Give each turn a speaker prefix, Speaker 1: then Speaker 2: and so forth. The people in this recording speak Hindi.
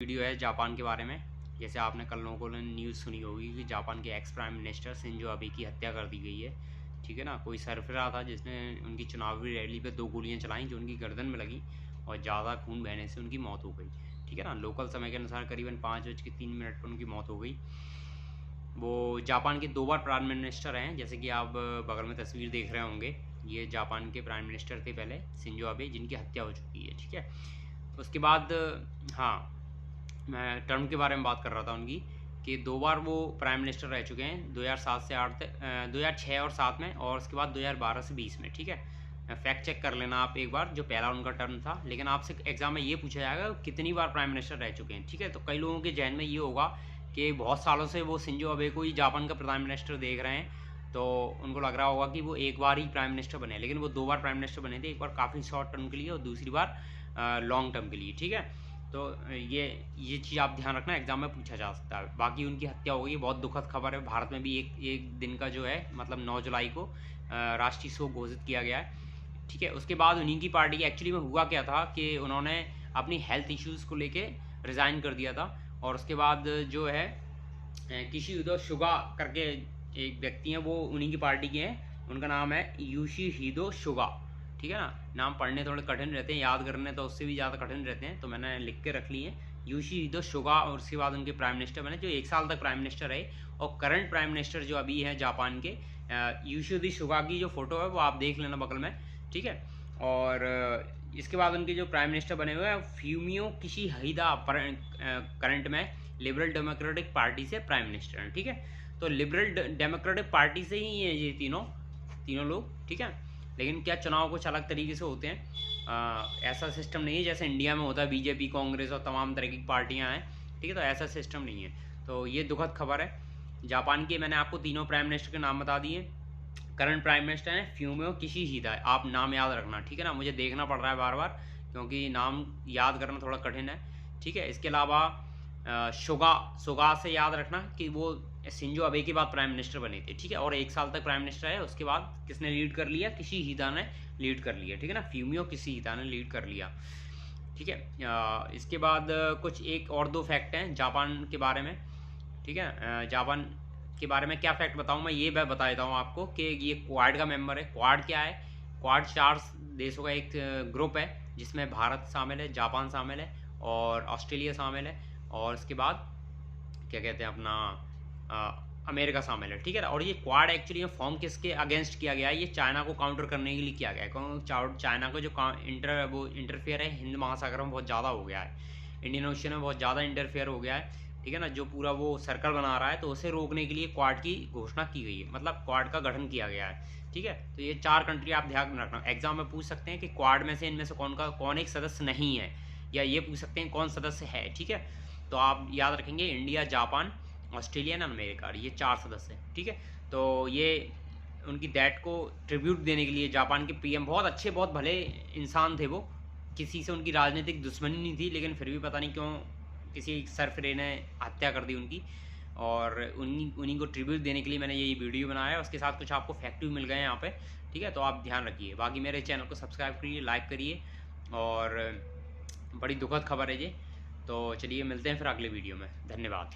Speaker 1: वीडियो है जापान के बारे में। जैसे आपने कल लोगों को न्यूज़ सुनी होगी कि जापान के ex prime minister Shinzo Abe की हत्या कर दी गई है। ठीक है ना, कोई सरफराज था जिसने उनकी चुनावी रैली पे 2 गोलियां चलाई जो उनकी गर्दन में लगी और ज़्यादा खून बहने से उनकी मौत हो गई। ठीक है ना, लोकल समय के अनुसार करीबन 5:03 पर उनकी मौत हो गई। वो जापान के 2 बार प्राइम मिनिस्टर हैं, जैसे कि आप बगल में तस्वीर देख रहे होंगे। ये जापान के प्राइम मिनिस्टर थे पहले, शिंजो अबे, जिनकी हत्या हो चुकी है। ठीक है, उसके बाद हाँ, मैं टर्म के बारे में बात कर रहा था उनकी कि 2 बार वो प्राइम मिनिस्टर रह चुके हैं, 2007 से 8 तक, 2006 और 7 में, और उसके बाद 2012 से 20 में। ठीक है, फैक्ट चेक कर लेना आप एक बार, जो पहला उनका टर्म था। लेकिन आपसे एग्जाम में ये पूछा जाएगा कितनी बार प्राइम मिनिस्टर रह चुके हैं। ठीक है, तो कई लोगों के जहन में ये होगा कि बहुत सालों से वो शिंजो अबे को ही जापान का प्राइम मिनिस्टर देख रहे हैं, तो उनको लग रहा होगा कि वो एक बार ही प्राइम मिनिस्टर बने, लेकिन वो 2 बार प्राइम मिनिस्टर बने थे। एक बार काफ़ी शॉर्ट टर्म के लिए और दूसरी बार लॉन्ग टर्म के लिए। ठीक है, तो ये चीज़ आप ध्यान रखना, एग्जाम में पूछा जा सकता है। बाकी उनकी हत्या हो गई, बहुत दुखद खबर है। भारत में भी एक दिन का जो है, मतलब 9 जुलाई को राष्ट्रीय शोक घोषित किया गया है। ठीक है, उसके बाद उन्हीं की पार्टी, एक्चुअली में हुआ क्या था कि उन्होंने अपनी हेल्थ इश्यूज़ को लेके रिज़ाइन कर दिया था, और उसके बाद जो है किशिहिदो सुगा करके एक व्यक्ति हैं, वो उन्हीं की पार्टी के हैं। उनका नाम है योशिहिदो सुगा। ठीक है ना, नाम पढ़ने थोड़े कठिन रहते हैं, याद करने तो उससे भी ज़्यादा कठिन रहते हैं, तो मैंने लिख के रख लिए हैं योशिहिदो सुगा। और उसके बाद उनके प्राइम मिनिस्टर बने, जो 1 साल तक प्राइम मिनिस्टर रहे। और करंट प्राइम मिनिस्टर जो अभी हैं जापान के, योशिहिदो सुगा की जो फोटो है वो आप देख लेना बगल में। ठीक है, और इसके बाद उनके जो प्राइम मिनिस्टर बने हुए हैं फ्यूमियो किशिहिदा, करंट में लिबरल डेमोक्रेटिक पार्टी से प्राइम मिनिस्टर हैं। ठीक है, तो लिबरल डेमोक्रेटिक पार्टी से ही हैं ये तीनों लोग। ठीक है, लेकिन क्या चुनाव कुछ अलग तरीके से होते हैं, ऐसा सिस्टम नहीं है जैसे इंडिया में होता है, बीजेपी, कांग्रेस और तमाम तरह की पार्टियां हैं। ठीक है, तो ऐसा सिस्टम नहीं है। तो ये दुखद खबर है जापान के। मैंने आपको तीनों प्राइम मिनिस्टर के नाम बता दिए। करंट प्राइम मिनिस्टर हैं फ्यूमियो किशिहिदा, आप नाम याद रखना। ठीक है ना, मुझे देखना पड़ रहा है बार बार क्योंकि नाम याद करना थोड़ा कठिन है। ठीक है, इसके अलावा सुगा से याद रखना कि वो शिंजो अबे के बाद प्राइम मिनिस्टर बने थे। ठीक है, और 1 साल तक प्राइम मिनिस्टर है। उसके बाद किसने लीड कर लिया? किशिहिदा ने लीड कर लिया। ठीक है ना, फ्यूमियो किशिहिदा ने लीड कर लिया। ठीक है, इसके बाद कुछ एक और 2 फैक्ट हैं जापान के बारे में। ठीक है, जापान के बारे में क्या फैक्ट बताऊं मैं, ये मैं बता देता हूँ आपको कि ये क्वाड का मेंबर है। क्वाड क्या है? क्वाड 4 देशों का एक ग्रुप है, जिसमें भारत शामिल है, जापान शामिल है और ऑस्ट्रेलिया शामिल है, और उसके बाद क्या कहते हैं अपना अमेरिका शामिल है। ठीक है, और ये क्वाड एक्चुअली फॉर्म किसके अगेंस्ट किया गया है? ये चाइना को काउंटर करने के लिए किया गया है, क्योंकि चाइना को जो इंटरफेयर है हिंद महासागर में बहुत ज़्यादा हो गया है, इंडियन ओशन में बहुत ज़्यादा इंटरफेयर हो गया है। ठीक है ना, जो पूरा वो सर्कल बना रहा है, तो उसे रोकने के लिए क्वाड की घोषणा की गई है, मतलब क्वाड का गठन किया गया है। ठीक है, तो ये 4 कंट्री आप ध्यान में रखना। एग्जाम में पूछ सकते हैं कि क्वाड में से इनमें से कौन एक सदस्य नहीं है, या ये पूछ सकते हैं कौन सदस्य है। ठीक है, तो आप याद रखेंगे इंडिया, जापान, ऑस्ट्रेलिया और अमेरिका, ये 4 सदस्य हैं। ठीक है, तो ये उनकी डेथ को ट्रिब्यूट देने के लिए जापान के पीएम, बहुत अच्छे बहुत भले इंसान थे वो, किसी से उनकी राजनीतिक दुश्मनी नहीं थी, लेकिन फिर भी पता नहीं क्यों किसी सरफिरे ने हत्या कर दी उनकी, और उन्हीं को ट्रिब्यूट देने के लिए मैंने ये वीडियो बनाया है। उसके साथ कुछ आपको फैक्ट भी मिल गए हैं यहाँ पे। ठीक है, तो आप ध्यान रखिए। बाकी मेरे चैनल को सब्सक्राइब करिए, लाइक करिए, और बड़ी दुखद खबर है ये। तो चलिए मिलते हैं फिर अगले वीडियो में। धन्यवाद।